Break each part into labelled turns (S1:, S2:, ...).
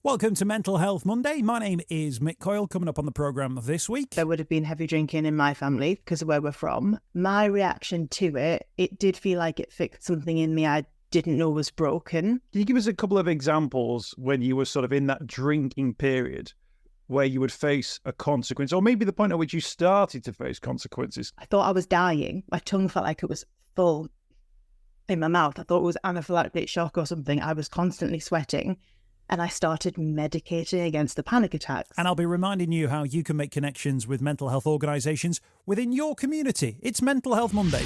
S1: Welcome to Mental Health Monday. My name is Mick Coyle. Coming up on the programme this week,
S2: there would have been heavy drinking in my family because of where we're from. My reaction to it did feel like it fixed something in me I didn't know was broken.
S3: Can you give us a couple of examples when you were sort of in that drinking period where you would face a consequence, or maybe the point at which you started to face consequences?
S2: I thought I was dying. My tongue felt like it was full in my mouth. I thought it was anaphylactic shock or something. I was constantly sweating. And I started medicating against the panic attacks.
S1: And I'll be reminding you how you can make connections with mental health organisations within your community. It's Mental Health Monday.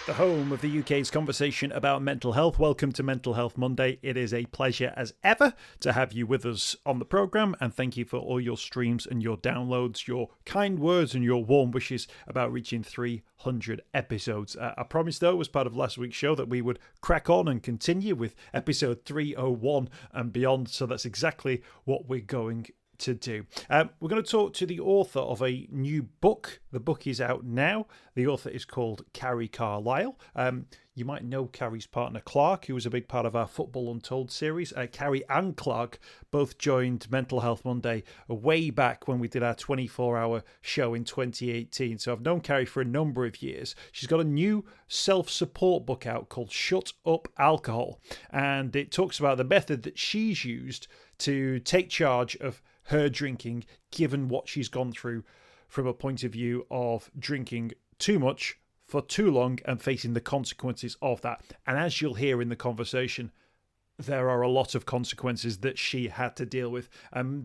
S1: The home of the UK's conversation about mental health. Welcome to Mental Health Monday. It is a pleasure as ever to have you with us on the programme, and thank you for all your streams and your downloads, your kind words and your warm wishes about reaching 300 episodes. I promised, though, as part of last week's show, that we would crack on and continue with episode 301 and beyond, so that's exactly what we're going to do. We're going to talk to the author of a new book. The book is out now. The author is called Carrie Carlisle. You might know Carrie's partner Clark, who was a big part of our Football Untold series. Carrie and Clark both joined Mental Health Monday way back when we did our 24-hour show in 2018. So I've known Carrie for a number of years. She's got a new self-support book out called Shut Up Alcohol. And it talks about the method that she's used to take charge of her drinking, given what she's gone through from a point of view of drinking too much for too long and facing the consequences of that. And as you'll hear in the conversation, there are a lot of consequences that she had to deal with.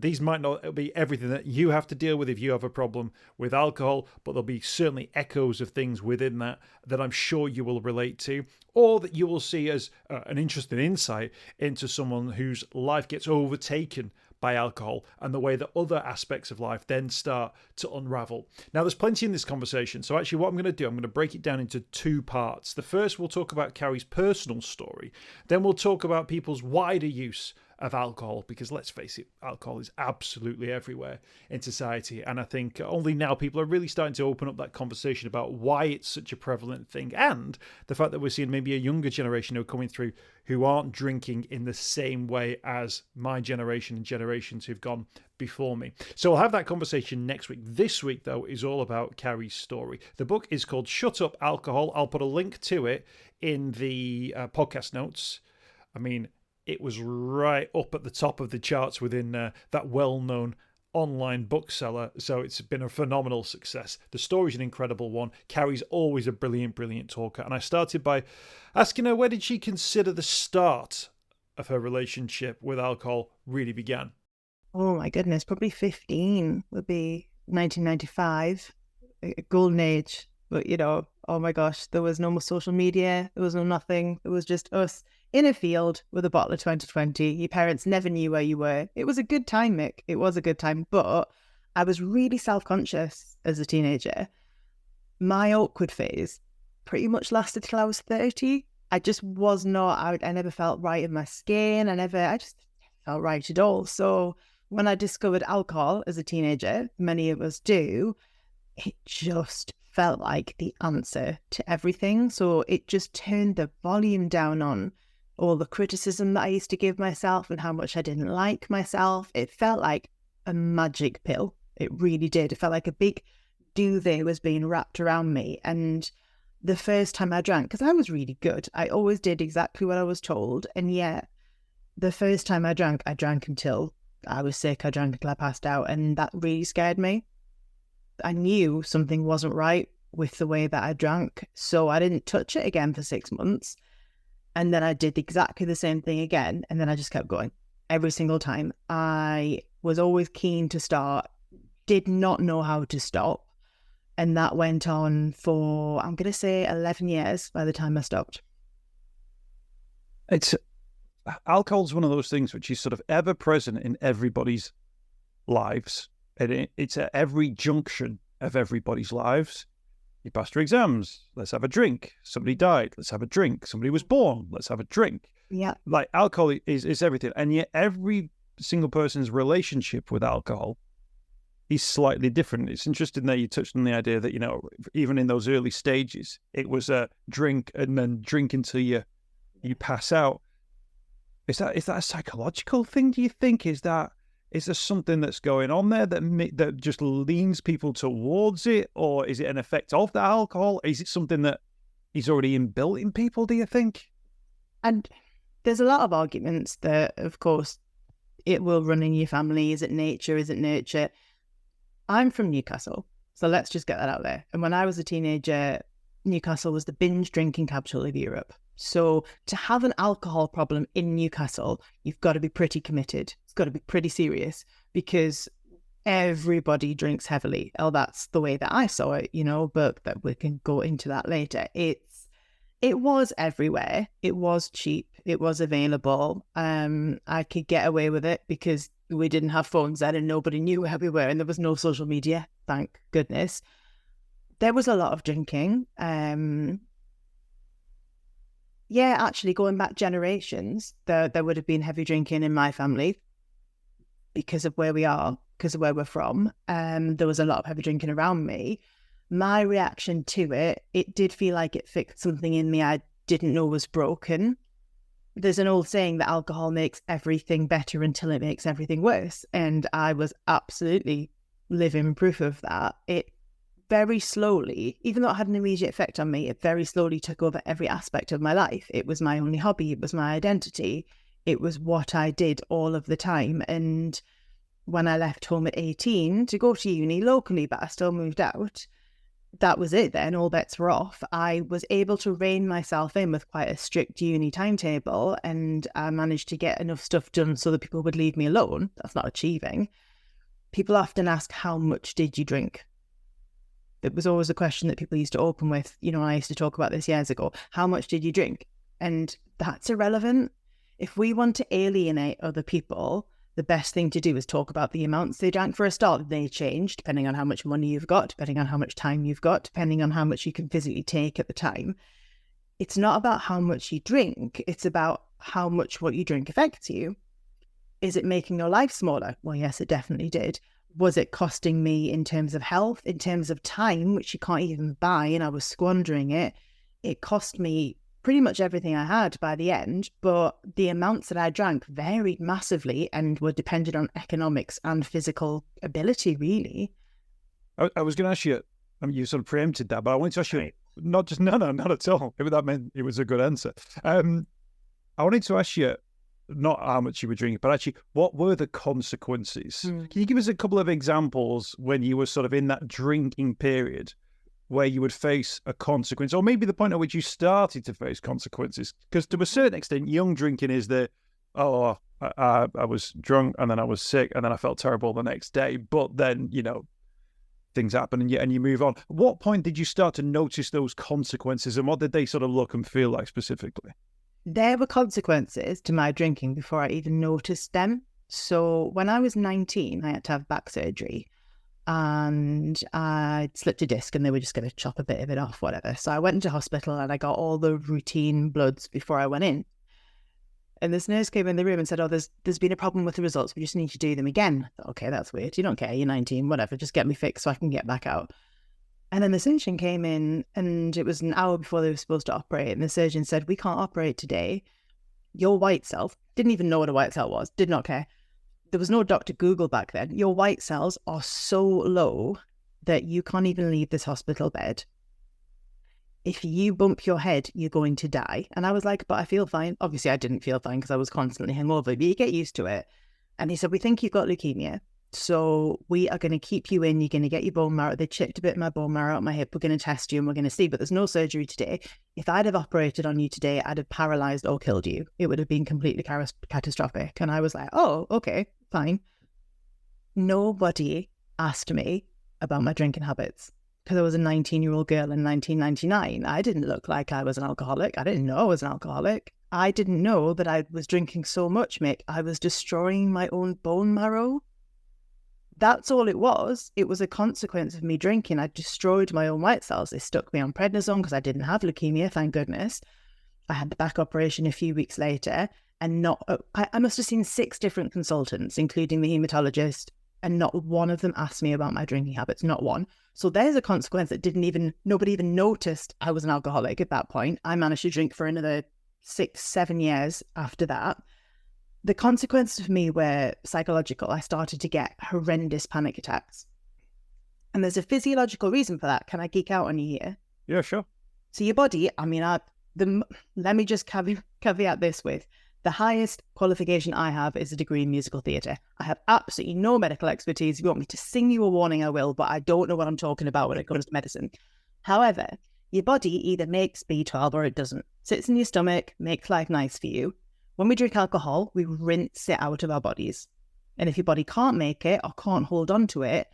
S1: These might not be everything that you have to deal with if you have a problem with alcohol, but there'll be certainly echoes of things within that I'm sure you will relate to, or that you will see as an interesting insight into someone whose life gets overtaken by alcohol and the way that other aspects of life then start to unravel. Now, there's plenty in this conversation, so actually what I'm going to do, I'm going to break it down into two parts. The first, we'll talk about Carrie's personal story. Then we'll talk about people's wider use of alcohol, because let's face it, alcohol is absolutely everywhere in society, and I think only now people are really starting to open up that conversation about why it's such a prevalent thing, and the fact that we're seeing maybe a younger generation who are coming through who aren't drinking in the same way as my generation and generations who've gone before me. So we'll have that conversation next week. This week, though, is all about Carrie's story. The book is called Shut Up Alcohol. I'll put a link to it in the podcast notes. I mean, it was right up at the top of the charts within that well-known online bookseller, so it's been a phenomenal success. The story's an incredible one. Carrie's always a brilliant talker, and I started by asking her, where did she consider the start of her relationship with alcohol really began?
S2: Oh my goodness, probably 15 would be 1995, a golden age. But, oh my gosh, there was no more social media. There was no nothing. It was just us in a field with a bottle of 2020. Your parents never knew where you were. It was a good time, Mick. It was a good time. But I was really self-conscious as a teenager. My awkward phase pretty much lasted till I was 30. I just was not, I never felt right in my skin. I just felt right at all. So when I discovered alcohol as a teenager, many of us do, it just felt like the answer to everything. So it just turned the volume down on all the criticism that I used to give myself and how much I didn't like myself. It felt like a magic pill. It really did. It felt like a big duvet was being wrapped around me. And the first time I drank, because I was really good, I always did exactly what I was told. And yet, the first time I drank until I was sick. I drank until I passed out. And that really scared me. I knew something wasn't right with the way that I drank, so I didn't touch it again for 6 months. And then I did exactly the same thing again, and then I just kept going every single time. I was always keen to start, did not know how to stop, and that went on for, I'm going to say, 11 years by the time I stopped.
S3: Alcohol's one of those things which is sort of ever present in everybody's lives. It's at every junction of everybody's lives. You passed your exams, let's have a drink. Somebody died, let's have a drink. Somebody was born, let's have a drink.
S2: Yeah.
S3: Like, alcohol is everything. And yet every single person's relationship with alcohol is slightly different. It's interesting that you touched on the idea that, even in those early stages, it was a drink and then drink until you pass out. Is that a psychological thing, do you think? Is there something that's going on there that just leans people towards it? Or is it an effect of the alcohol? Is it something that is already inbuilt in people, do you think?
S2: And there's a lot of arguments that, of course, it will run in your family. Is it nature? Is it nurture? I'm from Newcastle, so let's just get that out there. And when I was a teenager, Newcastle was the binge drinking capital of Europe. So to have an alcohol problem in Newcastle, you've got to be pretty committed. It's got to be pretty serious because everybody drinks heavily. Oh, that's the way that I saw it, but that we can go into that later. It was everywhere. It was cheap. It was available. I could get away with it because we didn't have phones then and nobody knew where we were and there was no social media, thank goodness. There was a lot of drinking. Actually, going back generations, there would have been heavy drinking in my family because of where we are, because of where we're from. There was a lot of heavy drinking around me. My reaction to it did feel like it fixed something in me I didn't know was broken. There's an old saying that alcohol makes everything better until it makes everything worse. And I was absolutely living proof of that. It very slowly, even though it had an immediate effect on me, it very slowly took over every aspect of my life. It was my only hobby. It was my identity. It was what I did all of the time. And when I left home at 18 to go to uni locally, but I still moved out, that was it then. All bets were off. I was able to rein myself in with quite a strict uni timetable, and I managed to get enough stuff done so that people would leave me alone. That's not achieving. People often ask, how much did you drink? It was always a question that people used to open with. I used to talk about this years ago. How much did you drink? And that's irrelevant. If we want to alienate other people, the best thing to do is talk about the amounts they drank. For a start. They change depending on how much money you've got, depending on how much time you've got, depending on how much you can physically take at the time. It's not about how much you drink. It's about how much what you drink affects you. Is it making your life smaller? Well, yes, it definitely did. Was it costing me in terms of health, in terms of time, which you can't even buy, and I was squandering it? It cost me pretty much everything I had by the end, but the amounts that I drank varied massively and were dependent on economics and physical ability, really.
S3: I was going to ask you, you sort of preempted that, but I wanted to ask you, not at all. That meant it was a good answer. I wanted to ask you, not how much you were drinking, but actually, what were the consequences? Can you give us a couple of examples when you were sort of in that drinking period where you would face a consequence, or maybe the point at which you started to face consequences? Because to a certain extent, young drinking is I was drunk and then I was sick and then I felt terrible the next day. But then, things happen and you move on. At what point did you start to notice those consequences, and what did they sort of look and feel like specifically?
S2: There were consequences to my drinking before I even noticed them. So when I was 19, I had to have back surgery and I slipped a disc and they were just going to chop a bit of it off, whatever. So I went into hospital and I got all the routine bloods before I went in. And this nurse came in the room and said, there's been a problem with the results. We just need to do them again. I thought, okay, that's weird. You don't care. You're 19, whatever. Just get me fixed so I can get back out. And then the surgeon came in and it was an hour before they were supposed to operate. And the surgeon said, we can't operate today. Your white cell, didn't even know what a white cell was, did not care. There was no Dr. Google back then. Your white cells are so low that you can't even leave this hospital bed. If you bump your head, you're going to die. And I was like, but I feel fine. Obviously, I didn't feel fine because I was constantly hungover, but you get used to it. And he said, we think you've got leukemia. So we are going to keep you in. You're going to get your bone marrow. They chipped a bit of my bone marrow out my hip. We're going to test you and we're going to see. But there's no surgery today. If I'd have operated on you today, I'd have paralyzed or killed you. It would have been completely catastrophic. And I was like, oh, okay, fine. Nobody asked me about my drinking habits because I was a 19-year-old girl in 1999. I didn't look like I was an alcoholic. I didn't know I was an alcoholic. I didn't know that I was drinking so much, Mick. I was destroying my own bone marrow. That's all it was. It was a consequence of me drinking. I destroyed my own white cells. They stuck me on prednisone because I didn't have leukemia, thank goodness. I had the back operation a few weeks later, and I must have seen 6 different consultants, including the hematologist, and not one of them asked me about my drinking habits, not one. So there's a consequence that nobody even noticed I was an alcoholic at that point. I managed to drink for another 6-7 years after that. the consequences for me were psychological. I started to get horrendous panic attacks. And there's a physiological reason for that. Can I geek out on you here?
S3: Yeah, sure.
S2: So your body, I mean, let me just caveat this with, the highest qualification I have is a degree in musical theatre. I have absolutely no medical expertise. If you want me to sing you a warning, I will, but I don't know what I'm talking about when it comes to medicine. However, your body either makes B12 or it doesn't. Sits in your stomach, makes life nice for you. When we drink alcohol, we rinse it out of our bodies. And if your body can't make it or can't hold on to it,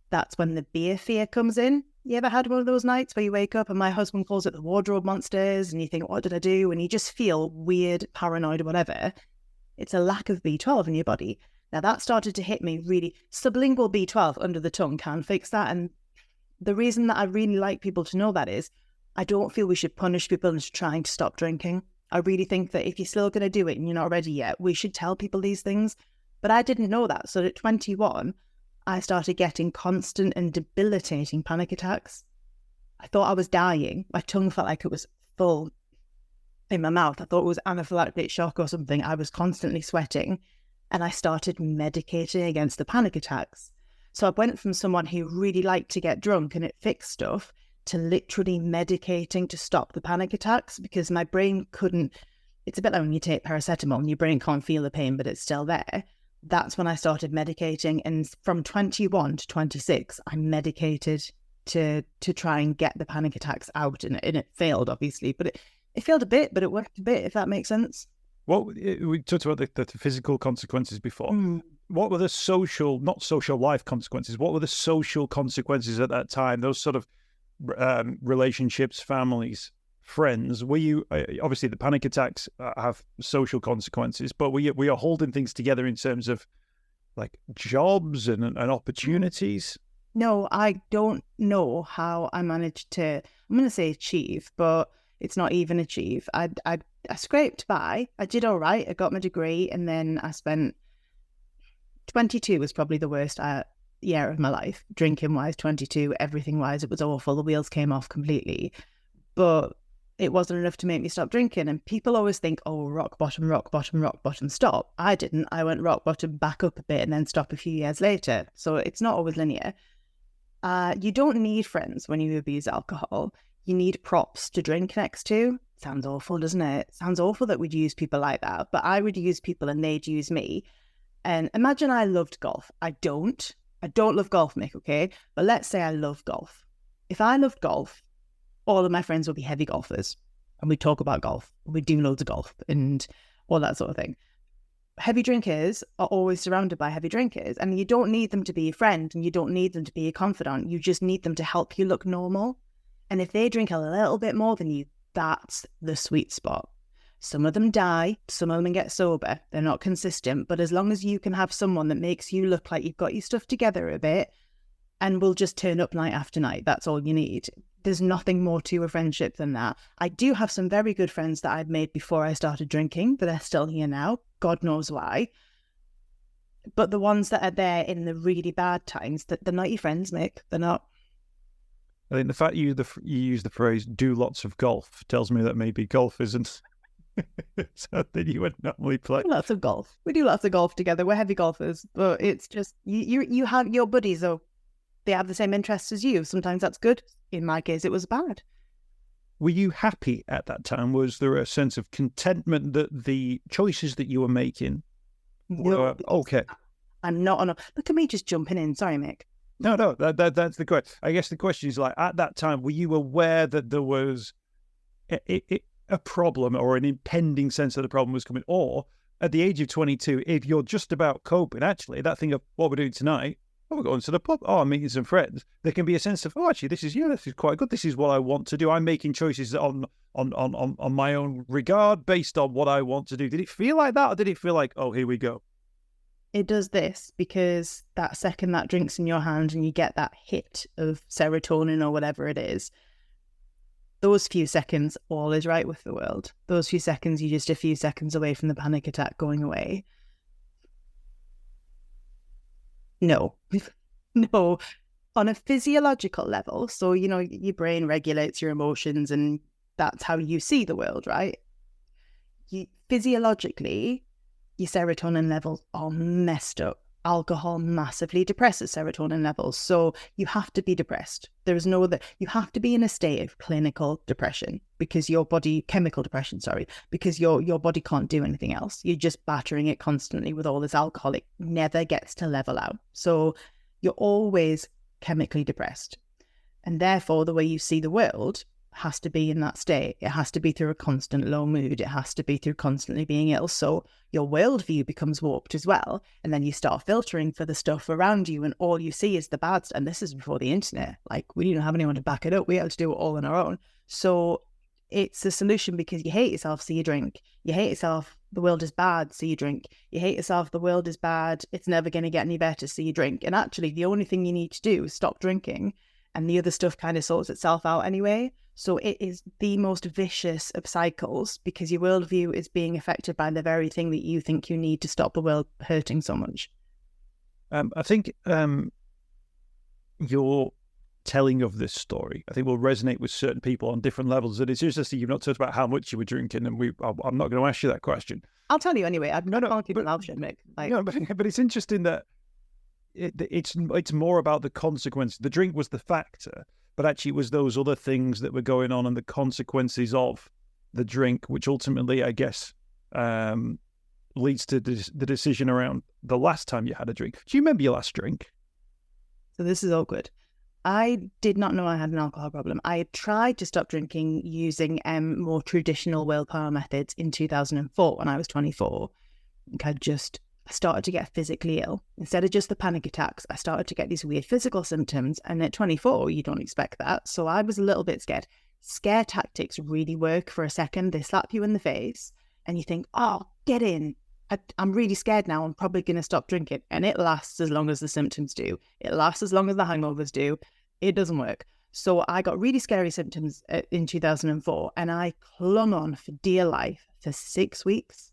S2: that's when the beer fear comes in. You ever had one of those nights where you wake up and my husband calls it the wardrobe monsters and you think, what did I do? And you just feel weird, paranoid or whatever. It's a lack of B12 in your body. Now that started to hit me really. Sublingual B12 under the tongue can fix that. And the reason that I really like people to know that is I don't feel we should punish people into trying to stop drinking. I really think that if you're still going to do it and you're not ready yet, we should tell people these things. But I didn't know that. So at 21, I started getting constant and debilitating panic attacks. I thought I was dying. My tongue felt like it was full in my mouth. I thought it was anaphylactic shock or something. I was constantly sweating and I started medicating against the panic attacks. So I went from someone who really liked to get drunk and it fixed stuff to literally medicating to stop the panic attacks because my brain couldn't. It's a bit like when you take paracetamol and your brain can't feel the pain, but it's still there. That's when I started medicating. And from 21 to 26, I medicated to try and get the panic attacks out. And it failed, obviously, but it failed a bit, but it worked a bit, if that makes sense.
S3: We talked about the physical consequences before. What were the social, not social life consequences? What were the social consequences at that time? Those sort of relationships, families, friends. Were you obviously the panic attacks have social consequences, but we are holding things together in terms of like jobs and opportunities?
S2: No, I don't know how I managed to. I'm going to say achieve, but it's not even achieve. I scraped by. I did all right. I got my degree, and then I spent 22 was probably the worst year of my life. Drinking wise, 22, everything wise, it was awful. The wheels came off completely, but it wasn't enough to make me stop drinking. And people always think, oh, rock bottom, stop. I didn't. I went rock bottom, back up a bit, and then stop a few years later. So it's not always linear. You don't need friends when you abuse alcohol. You need props to drink next to. Sounds awful, doesn't it? Sounds awful that we'd use people like that, but I would use people and they'd use me. And imagine I loved golf. I don't love golf, Mick, okay? But let's say I love golf. If I loved golf, all of my friends would be heavy golfers and we'd talk about golf. We'd do loads of golf and all that sort of thing. Heavy drinkers are always surrounded by heavy drinkers, and you don't need them to be your friend and you don't need them to be your confidant. You just need them to help you look normal. And if they drink a little bit more than you, that's the sweet spot. Some of them die, some of them get sober. They're not consistent, but as long as you can have someone that makes you look like you've got your stuff together a bit and will just turn up night after night, that's all you need. There's nothing more to a friendship than that. I do have some very good friends that I'd made before I started drinking that are still here now. God knows why. But the ones that are there in the really bad times, they're not your friends, Mick. They're not.
S3: I think the fact you use the phrase "do lots of golf" tells me that maybe golf isn't something you would normally play.
S2: Lots of golf. We do lots of golf together. We're heavy golfers, but it's just you have your buddies, or they have the same interests as you. Sometimes that's good. In my case, it was bad.
S3: Were you happy at that time? Was there a sense of contentment that the choices that you were making were okay?
S2: I'm not on a... Look at me just jumping in. Sorry, Mick.
S3: No, that's the question. I guess the question is, like, at that time, were you aware that there was a problem or an impending sense that the problem was coming? Or at the age of 22, if you're just about coping, actually, that thing of what we're doing tonight, oh, we're going to the pub, oh, I'm meeting some friends, there can be a sense of, oh, actually, this is quite good. This is what I want to do. I'm making choices on my own regard based on what I want to do. Did it feel like that, or did it feel like, oh, here we go?
S2: It does this because that second that drink's in your hand and you get that hit of serotonin or whatever it is, those few seconds, all is right with the world. Those few seconds, you're just a few seconds away from the panic attack going away. No, no, on a physiological level. So, you know, your brain regulates your emotions and that's how you see the world, right? Physiologically, your serotonin levels are messed up. Alcohol massively depresses serotonin levels. So you have to be depressed. There is no other, you have to be in a state of clinical depression because your body, chemical depression, sorry, because your body can't do anything else. You're just battering it constantly with all this alcohol. It never gets to level out. So you're always chemically depressed. And therefore, the way you see the world has to be in that state. It has to be through a constant low mood. It has to be through constantly being ill. So your worldview becomes warped as well. And then you start filtering for the stuff around you and all you see is the bad stuff. And this is before the internet. Like, we didn't have anyone to back it up. We had to do it all on our own. So it's a solution because you hate yourself, so you drink. You hate yourself, the world is bad, so you drink. You hate yourself, the world is bad, it's never going to get any better, so you drink. And actually, the only thing you need to do is stop drinking, and the other stuff kind of sorts itself out anyway. So it is the most vicious of cycles because your worldview is being affected by the very thing that you think you need to stop the world hurting so much.
S3: I think your telling of this story, I think, will resonate with certain people on different levels. And it's interesting you've not talked about how much you were drinking, and I'm not going to ask you that question.
S2: I'll tell you anyway. I'm not going to keep an option, Mick.
S3: No, but it's interesting that it's more about the consequence. The drink was the factor, but actually it was those other things that were going on and the consequences of the drink, which ultimately, I guess, leads to the decision around the last time you had a drink. Do you remember your last drink?
S2: So this is awkward. I did not know I had an alcohol problem. I had tried to stop drinking using more traditional willpower methods in 2004 when I was 24. I think I just started to get physically ill. Instead of just the panic attacks, I started to get these weird physical symptoms. And at 24, you don't expect that. So I was a little bit scared. Scare tactics really work for a second. They slap you in the face and you think, oh, get in. I'm really scared now. I'm probably going to stop drinking. And it lasts as long as the symptoms do. It lasts as long as the hangovers do. It doesn't work. So I got really scary symptoms in 2004 and I clung on for dear life for 6 weeks.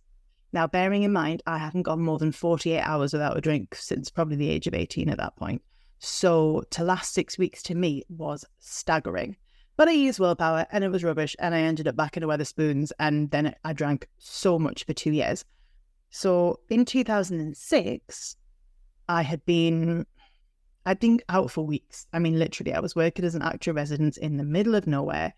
S2: Now, bearing in mind, I hadn't gone more than 48 hours without a drink since probably the age of 18 at that point. So to last 6 weeks to me was staggering. But I used willpower and it was rubbish and I ended up back in a Wetherspoons and then I drank so much for 2 years. So in 2006, I'd been out for weeks. I mean, literally, I was working as an actor in residence in the middle of nowhere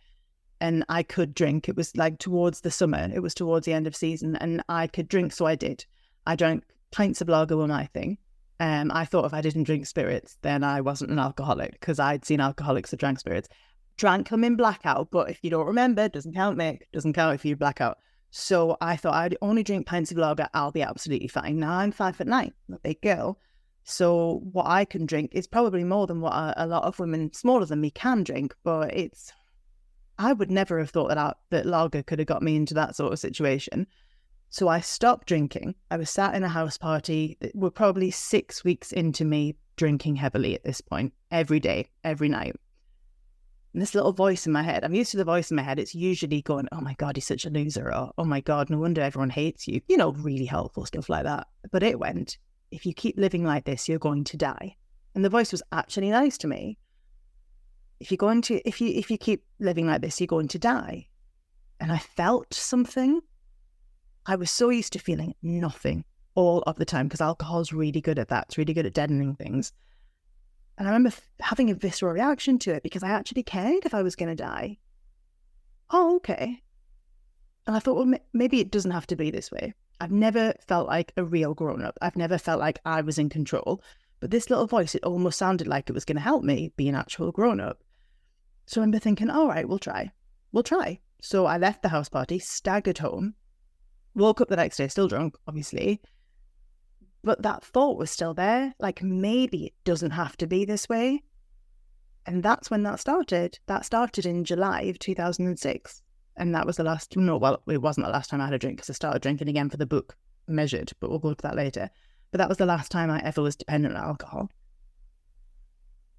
S2: and I could drink. It was like towards the summer. It was towards the end of season and I could drink. So I did. I drank pints of lager were my thing. I thought if I didn't drink spirits, then I wasn't an alcoholic because I'd seen alcoholics that drank spirits. Drank them in blackout, but if you don't remember, doesn't count, Mick. Doesn't count if you blackout. So I thought I'd only drink pints of lager. I'll be absolutely fine. Now I'm 5'9", I'm a big girl. So what I can drink is probably more than what a lot of women smaller than me can drink, but I would never have thought that lager could have got me into that sort of situation. So I stopped drinking. I was sat in a house party. We're probably 6 weeks into me drinking heavily at this point, every day, every night. And this little voice in my head, I'm used to the voice in my head. It's usually going, oh my God, he's such a loser. Or, oh my God, no wonder everyone hates you. You know, really helpful stuff like that. But it went, if you keep living like this, you're going to die. And the voice was actually nice to me. If you keep living like this, you're going to die. And I felt something. I was so used to feeling nothing all of the time because alcohol's really good at that. It's really good at deadening things. And I remember having a visceral reaction to it because I actually cared if I was going to die. Oh, okay. And I thought, well, maybe it doesn't have to be this way. I've never felt like a real grown-up. I've never felt like I was in control. But this little voice, it almost sounded like it was going to help me be an actual grown-up. So I remember thinking, all right, we'll try. So I left the house party, staggered home, woke up the next day, still drunk, obviously. But that thought was still there, like maybe it doesn't have to be this way. And that's when that started. That started in July of 2006. And that was it wasn't the last time I had a drink because I started drinking again for the book, Measured, but we'll go to that later. But that was the last time I ever was dependent on alcohol.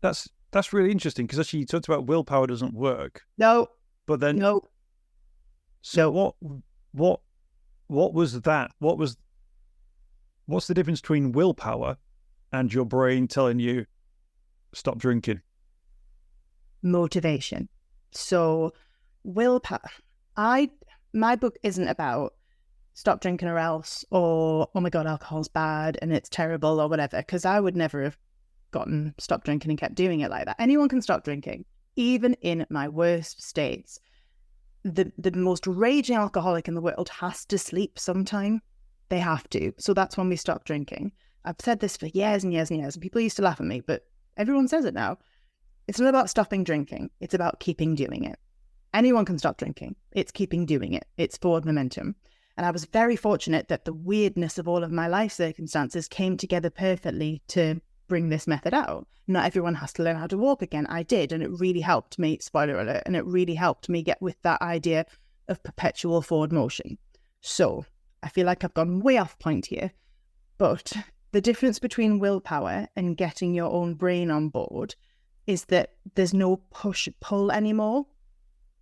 S3: That's really interesting because actually you talked about willpower doesn't work.
S2: No.
S3: But then...
S2: No.
S3: So what was that? What's the difference between willpower and your brain telling you, stop drinking?
S2: Motivation. So willpower. My book isn't about stop drinking or else, or, oh my God, alcohol's bad and it's terrible or whatever, because I would never have stopped drinking and kept doing it like that. Anyone can stop drinking, even in my worst states. The most raging alcoholic in the world has to sleep sometime. They have to. So that's when we stop drinking. I've said this for years and years and years, and people used to laugh at me, but everyone says it now. It's not about stopping drinking. It's about keeping doing it. Anyone can stop drinking. It's keeping doing it. It's forward momentum. And I was very fortunate that the weirdness of all of my life circumstances came together perfectly to bring this method out. Not everyone has to learn how to walk again. I did, and it really helped me, spoiler alert, and it really helped me get with that idea of perpetual forward motion. So I feel like I've gone way off point here, but the difference between willpower and getting your own brain on board is that there's no push-pull anymore.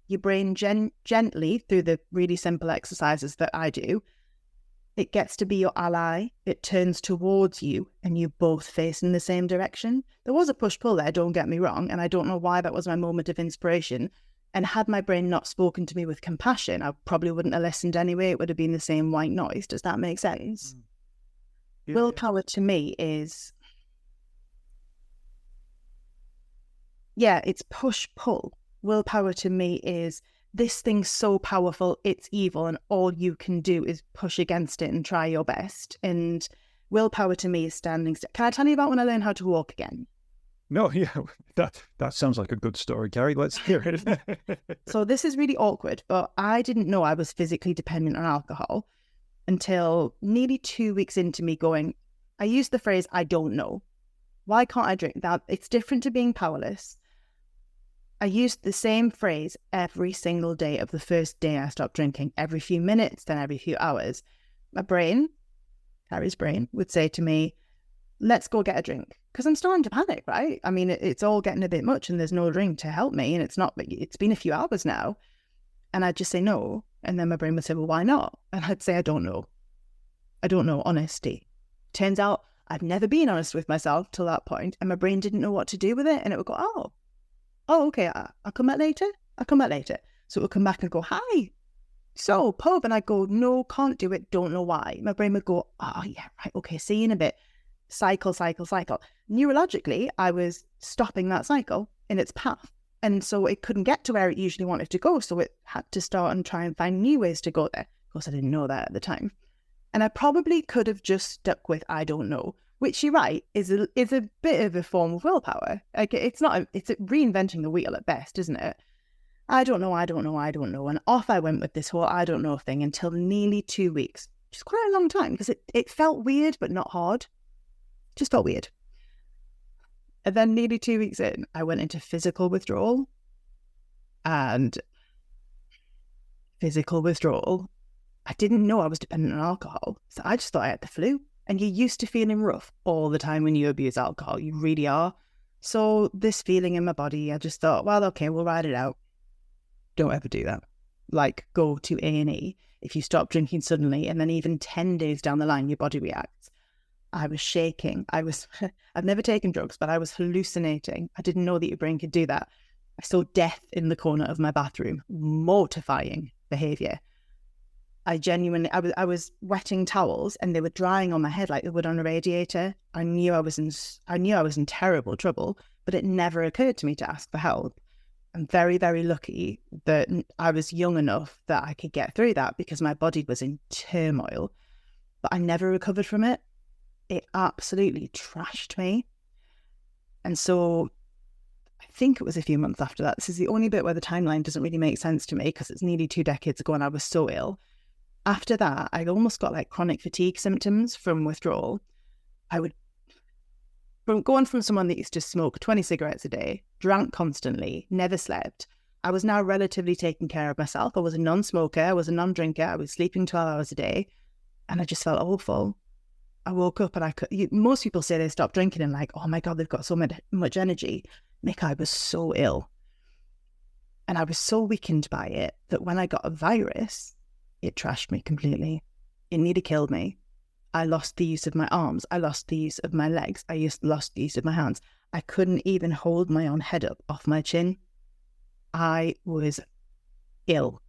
S2: Your brain gently, through the really simple exercises that I do, it gets to be your ally. It turns towards you and you both face in the same direction. There was a push-pull there, don't get me wrong, and I don't know why that was my moment of inspiration. And had my brain not spoken to me with compassion, I probably wouldn't have listened anyway. It would have been the same white noise. Does that make sense? Yeah. Willpower to me is... it's push-pull. Willpower to me is, this thing's so powerful, it's evil, and all you can do is push against it and try your best. And willpower to me is standing still. Can I tell you about when I learned how to walk again?
S3: No, yeah, that sounds like a good story, Carrie. Let's hear it.
S2: So this is really awkward, but I didn't know I was physically dependent on alcohol until nearly 2 weeks into me going, I used the phrase, I don't know. Why can't I drink? That it's different to being powerless. I used the same phrase every single day of the first day I stopped drinking, every few minutes, then every few hours. My brain, Carrie's brain, would say to me, let's go get a drink. Because I'm starting to panic, right? I mean, it's all getting a bit much and there's no drink to help me. And it's been a few hours now. And I'd just say no. And then my brain would say, well, why not? And I'd say, I don't know. I don't know, honesty. Turns out I'd never been honest with myself till that point, and my brain didn't know what to do with it. And it would go, oh, okay, I'll come back later. So it would come back and go, hi, so pub. And I'd go, no, can't do it, don't know why. My brain would go, oh yeah, right, okay, see you in a bit. Cycle. Neurologically, I was stopping that cycle in its path. And so it couldn't get to where it usually wanted to go. So it had to start and try and find new ways to go there. Of course, I didn't know that at the time. And I probably could have just stuck with, I don't know, which you're right, is a bit of a form of willpower. Like it's reinventing the wheel at best, isn't it? I don't know. And off I went with this whole I don't know thing until nearly 2 weeks, which is quite a long time because it felt weird, but not hard. Just felt weird. And then nearly 2 weeks in, I went into physical withdrawal. And physical withdrawal, I didn't know I was dependent on alcohol. So I just thought I had the flu. And you're used to feeling rough all the time when you abuse alcohol. You really are. So this feeling in my body, I just thought, well, okay, we'll ride it out. Don't ever do that. Like, go to A&E if you stop drinking suddenly, and then even 10 days down the line, your body reacts. I was shaking. I've never taken drugs, but I was hallucinating. I didn't know that your brain could do that. I saw death in the corner of my bathroom. Mortifying behaviour. I was wetting towels and they were drying on my head like they would on a radiator. I knew I was in terrible trouble, but it never occurred to me to ask for help. I'm very, very lucky that I was young enough that I could get through that because my body was in turmoil, but I never recovered from it. It absolutely trashed me. And so I think it was a few months after that. This is the only bit where the timeline doesn't really make sense to me because it's nearly 2 decades ago and I was so ill. After that, I almost got like chronic fatigue symptoms from withdrawal. Going from someone that used to smoke 20 cigarettes a day, drank constantly, never slept, I was now relatively taking care of myself. I was a non-smoker, I was a non-drinker, I was sleeping 12 hours a day, and I just felt awful. I woke up and most people say they stop drinking and like, oh my God, they've got so much energy. Mick, I was so ill. And I was so weakened by it that when I got a virus, it trashed me completely. It nearly killed me. I lost the use of my arms. I lost the use of my legs. I lost the use of my hands. I couldn't even hold my own head up off my chin. I was ill.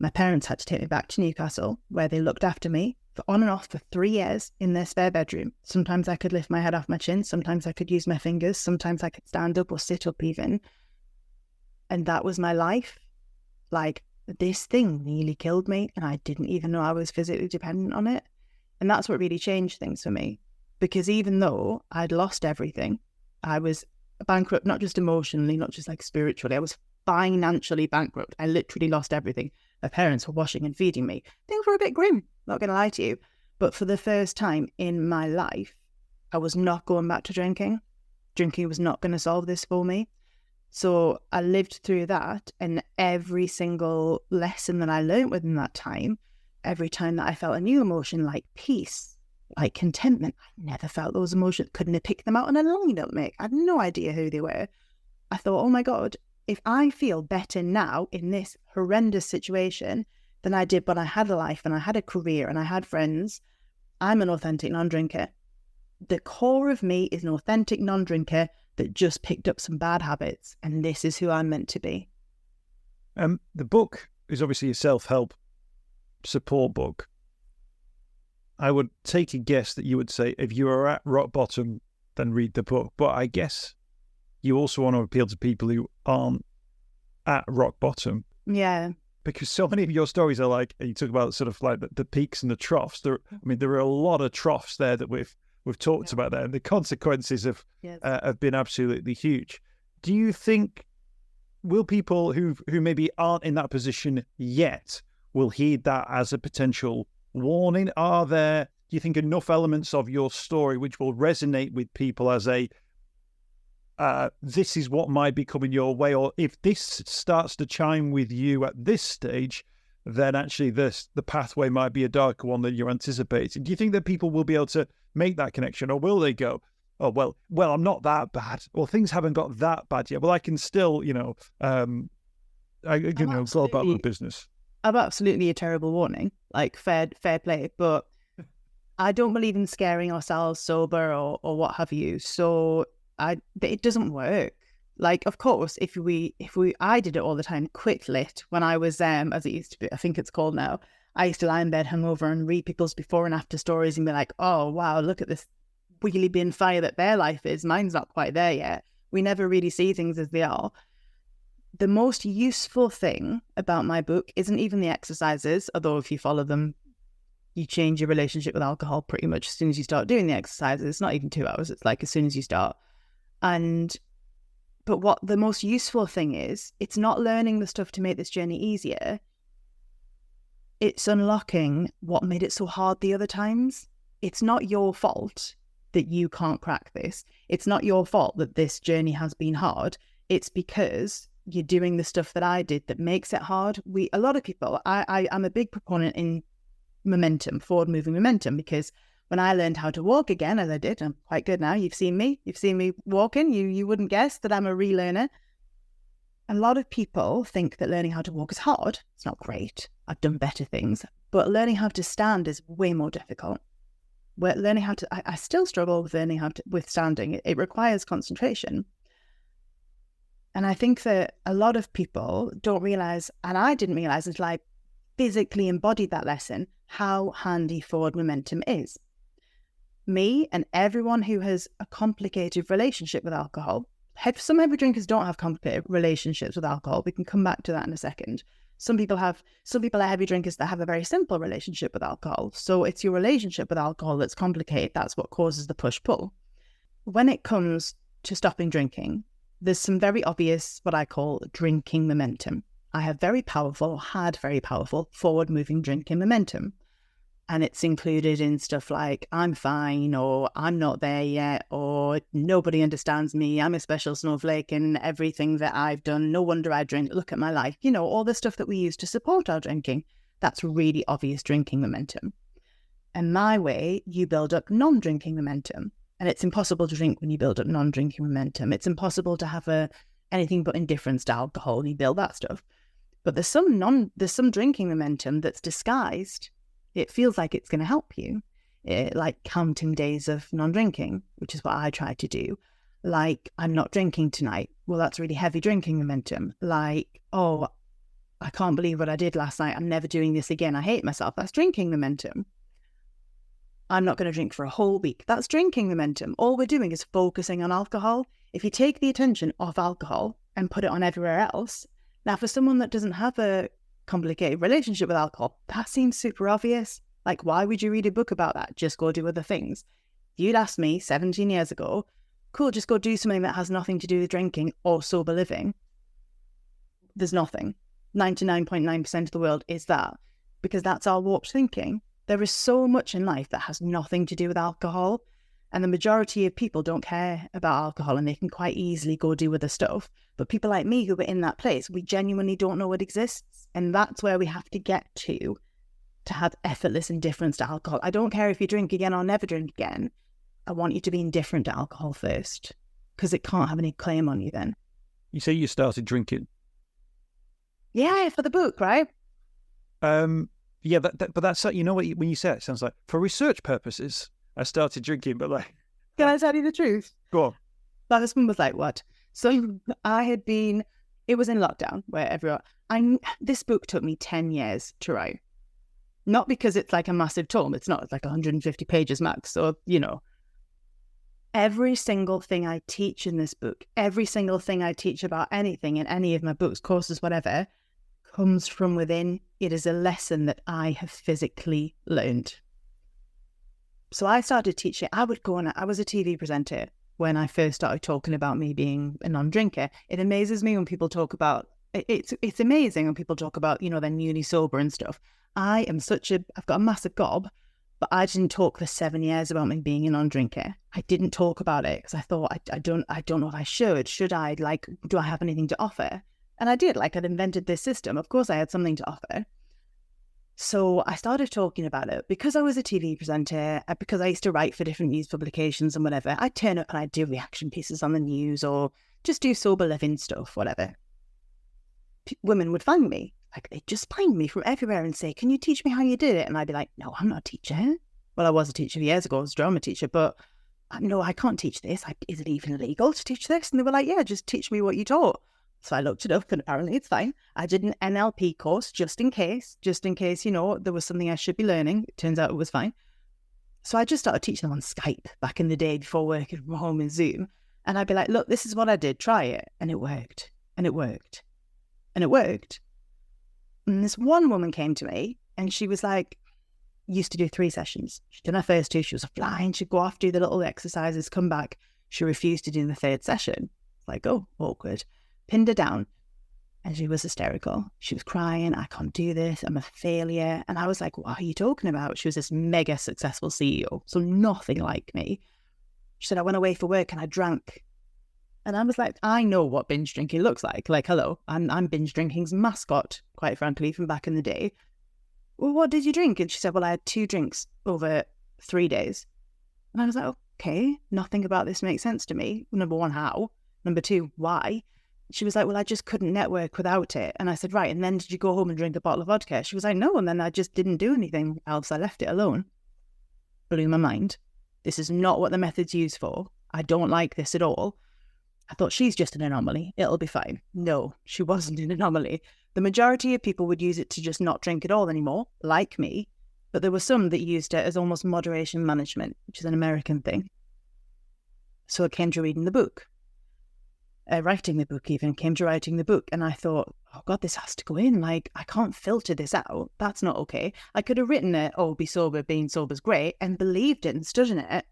S2: My parents had to take me back to Newcastle, where they looked after me for on and off for 3 years in their spare bedroom. Sometimes I could lift my head off my chin. Sometimes I could use my fingers. Sometimes I could stand up or sit up even. And that was my life. Like, this thing nearly killed me, and I didn't even know I was physically dependent on it. And that's what really changed things for me. Because even though I'd lost everything, I was bankrupt, not just emotionally, not just like spiritually, I was financially bankrupt. I literally lost everything. My parents were washing and feeding me. Things were a bit grim, not going to lie to you. But for the first time in my life, I was not going back to drinking. Drinking was not going to solve this for me. So I lived through that, and every single lesson that I learned within that time, every time that I felt a new emotion like peace, like contentment, I never felt those emotions, couldn't have picked them out on a lineup, Mick. I had no idea who they were. I thought, oh my God, if I feel better now in this horrendous situation than I did when I had a life and I had a career and I had friends, I'm an authentic non-drinker. The core of me is an authentic non-drinker that just picked up some bad habits, and this is who I'm meant to be.
S3: The book is obviously a self-help support book. I would take a guess that you would say if you are at rock bottom, then read the book. But I guess you also want to appeal to people who aren't at rock bottom.
S2: Yeah.
S3: Because so many of your stories are like, you talk about sort of like the peaks and the troughs. There are a lot of troughs there that we've talked about there, and the consequences have been absolutely huge. Do you think, will people who maybe aren't in that position yet will heed that as a potential warning? Are there, do you think, enough elements of your story which will resonate with people as a this is what might be coming your way, or if this starts to chime with you at this stage, then actually the pathway might be a darker one than you're anticipating? Do you think that people will be able to make that connection, or will they go, oh, well, I'm not that bad, or things haven't got that bad yet, well, I can still, go about my business?
S2: I'm absolutely a terrible warning, like fair play, but I don't believe in scaring ourselves sober or what have you. So it doesn't work. Like, of course, if I did it all the time, quick lit, when I was, as it used to be, I think it's called now, I used to lie in bed hungover and read people's before and after stories and be like, oh, wow, look at this wheelie bin fire that their life is. Mine's not quite there yet. We never really see things as they are. The most useful thing about my book isn't even the exercises, although if you follow them, you change your relationship with alcohol pretty much as soon as you start doing the exercises. It's not even 2 hours. It's like as soon as you start. But what the most useful thing is, it's not learning the stuff to make this journey easier. It's unlocking what made it so hard the other times. It's not your fault that you can't crack this. It's not your fault that this journey has been hard. It's because you're doing the stuff that I did that makes it hard. A lot of people, I'm a big proponent in momentum, forward moving momentum, because when I learned how to walk again, as I did, I'm quite good now. You've seen me walking. You wouldn't guess that I'm a relearner. A lot of people think that learning how to walk is hard. It's not great. I've done better things, but learning how to stand is way more difficult. I still struggle with learning with standing. It requires concentration. And I think that a lot of people don't realize, and I didn't realize until I physically embodied that lesson, how handy forward momentum is. Me and everyone who has a complicated relationship with alcohol, some heavy drinkers don't have complicated relationships with alcohol. We can come back to that in a second. Some people are heavy drinkers that have a very simple relationship with alcohol. So it's your relationship with alcohol that's complicated. That's what causes the push-pull. When it comes to stopping drinking, there's some very obvious, what I call drinking momentum. I had very powerful forward-moving drinking momentum. And it's included in stuff like, I'm fine, or I'm not there yet, or nobody understands me, I'm a special snowflake in everything that I've done, no wonder I drink, look at my life. All the stuff that we use to support our drinking. That's really obvious drinking momentum. And my way, you build up non-drinking momentum. And it's impossible to drink when you build up non-drinking momentum. It's impossible to have anything but indifference to alcohol and you build that stuff. But there's some drinking momentum that's disguised. It feels like it's going to help you, like counting days of non-drinking, which is what I try to do. Like, I'm not drinking tonight. Well, that's really heavy drinking momentum. Like, oh, I can't believe what I did last night. I'm never doing this again. I hate myself. That's drinking momentum. I'm not going to drink for a whole week. That's drinking momentum. All we're doing is focusing on alcohol. If you take the attention off alcohol and put it on everywhere else, now for someone that doesn't have a complicated relationship with alcohol, that seems super obvious. Like, why would you read a book about that? Just go do other things. You'd asked me 17 years ago, cool, just go do something that has nothing to do with drinking or sober living. There's nothing. 99.9% of the world is that, because that's our warped thinking. There is so much in life that has nothing to do with alcohol, and the majority of people don't care about alcohol and they can quite easily go do other stuff. But people like me who are in that place, we genuinely don't know it exists. And that's where we have to get to have effortless indifference to alcohol. I don't care if you drink again or never drink again. I want you to be indifferent to alcohol first, because it can't have any claim on you then.
S3: You say you started drinking.
S2: Yeah, for the book, right?
S3: Yeah, but that's, you know what, when you say it sounds like, for research purposes, I started drinking, but like...
S2: Can I tell you the truth?
S3: Go on.
S2: My husband was like, what? So it was in lockdown where everyone, this book took me 10 years to write. Not because it's like a massive tome. It's not. It's like 150 pages max. So, every single thing I teach in this book, every single thing I teach about anything in any of my books, courses, whatever, comes from within. It is a lesson that I have physically learned. So I started teaching. I was a TV presenter when I first started talking about me being a non-drinker. It amazes me when people talk about, it's amazing when people talk about, they're newly sober and stuff. I've got a massive gob, but I didn't talk for 7 years about me being a non-drinker. I didn't talk about it because I thought, I don't know if I should I, do I have anything to offer? And I did, I'd invented this system. Of course I had something to offer. So I started talking about it because I was a TV presenter, because I used to write for different news publications and whatever. I'd turn up and I'd do reaction pieces on the news or just do sober living stuff, whatever. Women would find me. They'd just find me from everywhere and say, can you teach me how you did it? And I'd be like, no, I'm not a teacher. Well, I was a teacher years ago. I was a drama teacher, but no, I can't teach this. Is it even illegal to teach this? And they were like, yeah, just teach me what you taught. So I looked it up and apparently it's fine. I did an NLP course just in case, there was something I should be learning. It turns out it was fine. So I just started teaching them on Skype back in the day before working from home in Zoom. And I'd be like, look, this is what I did. Try it. And it worked. And it worked. And it worked. And this one woman came to me and she was like, used to do 3 sessions. She'd done her first 2. She was flying. She'd go off, do the little exercises, come back. She refused to do the 3rd session. Like, oh, awkward. Pinned her down and she was hysterical. She was crying, I can't do this, I'm a failure. And I was like, what are you talking about? She was this mega successful CEO, so nothing like me. She said, I went away for work and I drank. And I was like, I know what binge drinking looks like. Like, hello, I'm binge drinking's mascot, quite frankly, from back in the day. Well, what did you drink? And she said, well, I had 2 drinks over 3 days. And I was like, okay, nothing about this makes sense to me. Number 1, how? Number 2, why? She was like, well, I just couldn't network without it. And I said, right, and then did you go home and drink a bottle of vodka? She was like, no, and then I just didn't do anything else. I left it alone. Blew my mind. This is not what the method's used for. I don't like this at all. I thought she's just an anomaly. It'll be fine. No, she wasn't an anomaly. The majority of people would use it to just not drink at all anymore, like me. But there were some that used it as almost moderation management, which is an American thing. So it came to reading the book. Writing the book even, came to writing the book. And I thought, oh God, this has to go in. I can't filter this out. That's not okay. I could have written it, oh, be sober, being sober's great, and believed it and stood in it.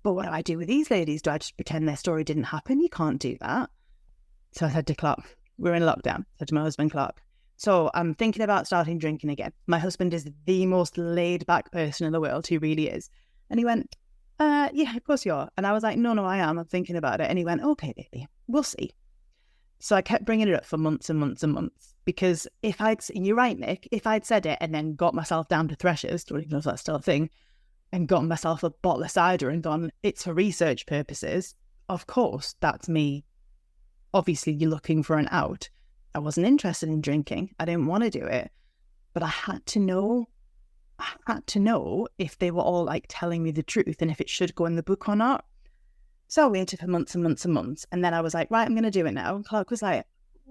S2: But what do I do with these ladies? Do I just pretend their story didn't happen? You can't do that. So I said to Clark, we're in lockdown. I said to my husband, Clark, so I'm thinking about starting drinking again. My husband is the most laid back person in the world. He really is. And he went, yeah, of course you are. And I was like, no, I am. I'm thinking about it. And he went, okay, baby, we'll see. So I kept bringing it up for months and months and months, because you're right, Mick, if I'd said it and then got myself down to Threshers, don't even know if that's still a thing, and gotten myself a bottle of cider and gone, it's for research purposes, of course, that's me. Obviously, you're looking for an out. I wasn't interested in drinking. I didn't want to do it. But I had to know if they were all telling me the truth and if it should go in the book or not. So I waited for months and months and months. And then I was like, right, I'm going to do it now. And Clark was like,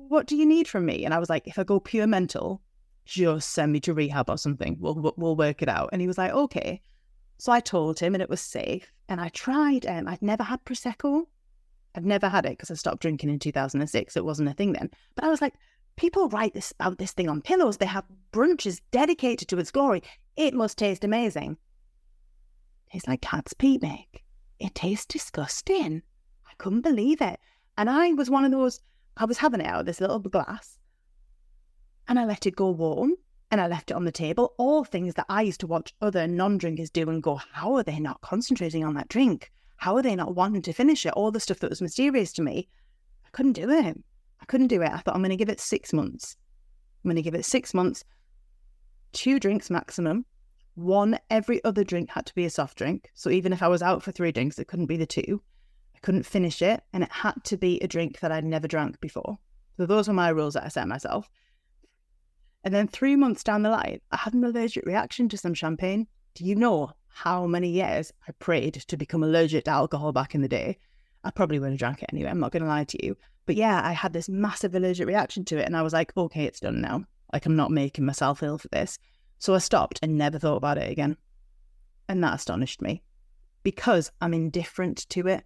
S2: what do you need from me? And I was like, if I go pure mental, just send me to rehab or something. We'll work it out. And he was like, okay. So I told him, and it was safe. And I tried. I'd never had Prosecco. I'd never had it because I stopped drinking in 2006. It wasn't a thing then. But I was like, people write this about this thing on pillows. They have brunches dedicated to its glory. It must taste amazing. Tastes like cat's pee, Mick. It tastes disgusting. I couldn't believe it. And I was one of those, I was having it out of this little glass and I let it go warm and I left it on the table. All things that I used to watch other non-drinkers do and go, how are they not concentrating on that drink? How are they not wanting to finish it? All the stuff that was mysterious to me. I couldn't do it. I thought, I'm going to give it 6 months. I'm going to give it 6 months, 2 drinks maximum. 1 every other drink had to be a soft drink. So even if I was out for 3 drinks, it couldn't be the 2. I couldn't finish it. And it had to be a drink that I'd never drank before. So those were my rules that I set myself. And then 3 months down the line, I had an allergic reaction to some champagne. Do you know how many years I prayed to become allergic to alcohol back in the day? I probably would have drank it anyway. I'm not going to lie to you. But yeah, I had this massive allergic reaction to it. And I was like, okay, it's done now. Like, I'm not making myself ill for this. So I stopped and never thought about it again. And that astonished me because I'm indifferent to it.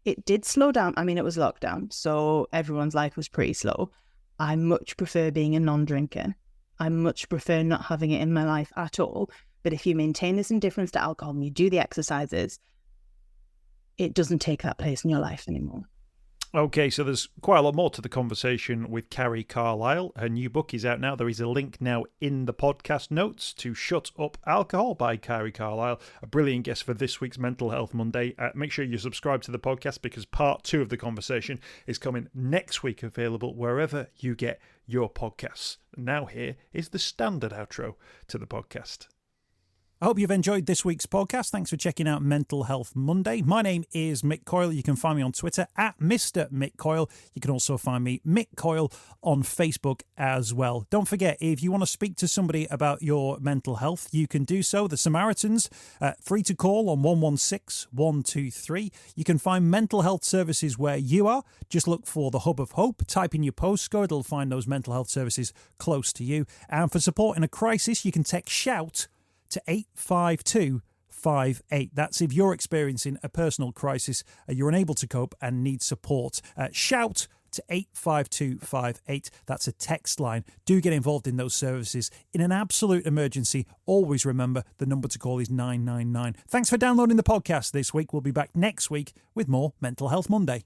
S2: It did slow down. I mean, it was lockdown, so everyone's life was pretty slow. I much prefer being a non-drinker. I much prefer not having it in my life at all. But if you maintain this indifference to alcohol and you do the exercises, it doesn't take that place in your life anymore.
S1: Okay, so there's quite a lot more to the conversation with Carrie Carlisle. Her new book is out now. There is a link now in the podcast notes to Shut Up Alcohol by Carrie Carlisle, a brilliant guest for this week's Mental Health Monday. Make sure you subscribe to the podcast because part 2 of the conversation is coming next week, available wherever you get your podcasts. Now here is the standard outro to the podcast. I hope you've enjoyed this week's podcast. Thanks for checking out Mental Health Monday. My name is Mick Coyle. You can find me on Twitter at Mr. Mick Coyle. You can also find me, Mick Coyle, on Facebook as well. Don't forget, if you want to speak to somebody about your mental health, you can do so. The Samaritans, free to call on 116 123. You can find mental health services where you are. Just look for the Hub of Hope. Type in your postcode. It'll find those mental health services close to you. And for support in a crisis, you can text SHOUT to 85258. That's if you're experiencing a personal crisis, you're unable to cope and need support. Shout to 85258. That's a text line. Do get involved in those services. In an absolute emergency, always remember the number to call is 999. Thanks for downloading the podcast this week. We'll be back next week with more Mental Health Monday.